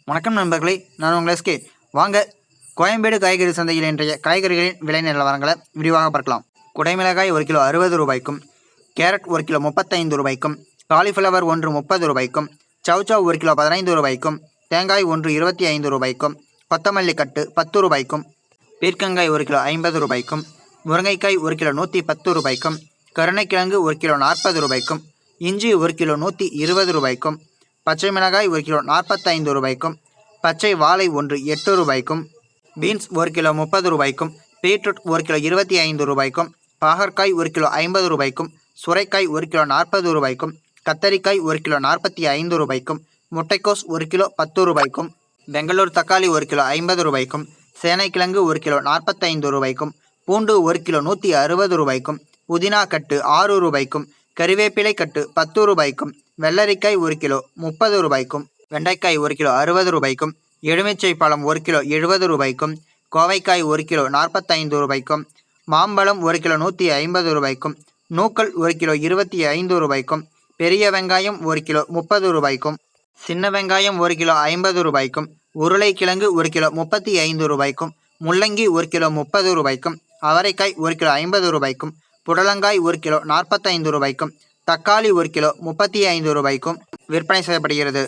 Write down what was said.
வணக்கம் நண்பர்களே, நான் உங்கள் எஸ்கே. வாங்க கோயம்பேடு காய்கறி சந்தையில் இன்றைய காய்கறிகளின் விலை நிலவரங்களை விரிவாக பார்க்கலாம். குடைமிளகாய் 1 கிலோ 60 ரூபாய்க்கும், கேரட் 1 கிலோ 35 ரூபாய்க்கும், காலிஃப்ளவர் 1 30 ரூபாய்க்கும், சவுச்சவ் 1 கிலோ 15 ரூபாய்க்கும், தேங்காய் 1 25 ரூபாய்க்கும், கொத்தமல்லி கட்டு 10 ரூபாய்க்கும், பீர்க்கங்காய் 1 கிலோ 50 ரூபாய்க்கும், முருங்கைக்காய் 1 கிலோ 110 ரூபாய்க்கும், கருணைக்கிழங்கு 1 கிலோ 40 ரூபாய்க்கும், இஞ்சி 1 கிலோ 120 ரூபாய்க்கும், பச்சை மிளகாய் 1 கிலோ 45 ரூபாய்க்கும், பச்சை வாழை 1 8 ரூபாய்க்கும், பீன்ஸ் 1 கிலோ 30 ரூபாய்க்கும், பீட்ரூட் 1 கிலோ 25 ரூபாய்க்கும், பாகற்காய் 1 கிலோ 50 ரூபாய்க்கும், சுரைக்காய் 1 கிலோ 40 ரூபாய்க்கும், கத்தரிக்காய் 1 கிலோ 45 ரூபாய்க்கும், முட்டைக்கோஸ் 1 கிலோ 10 ரூபாய்க்கும், பெங்களூர் தக்காளி 1 கிலோ 50 ரூபாய்க்கும், சேனைக்கிழங்கு 1 கிலோ 45 ரூபாய்க்கும், பூண்டு 1 கிலோ 160 ரூபாய்க்கும், புதினா கட்டு 6 ரூபாய்க்கும், கறிவேப்பிலை கட்டு 10 ரூபாய்க்கும், வெள்ளரிக்காய் 1 கிலோ 30 ரூபாய்க்கும், வெண்டைக்காய் 1 கிலோ 60 ரூபாய்க்கும், எலுமிச்சை பழம் 1 கிலோ 70 ரூபாய்க்கும், கோவைக்காய் 1 கிலோ 45 ரூபாய்க்கும், மாம்பழம் 1 கிலோ 150 ரூபாய்க்கும், நூக்கல் 1 கிலோ 25 ரூபாய்க்கும், பெரிய வெங்காயம் 1 கிலோ 30 ரூபாய்க்கும், சின்ன வெங்காயம் 1 கிலோ 50 ரூபாய்க்கும், உருளைக்கிழங்கு 1 கிலோ 35 ரூபாய்க்கும், முள்ளங்கி 1 கிலோ 30 ரூபாய்க்கும், அவரைக்காய் 1 கிலோ 50 ரூபாய்க்கும், புடலங்காய் 1 கிலோ 45 ரூபாய்க்கும், தக்காளி 1 கிலோ 35 ரூபாய்க்கும் விற்பனை செய்யப்படுகிறது.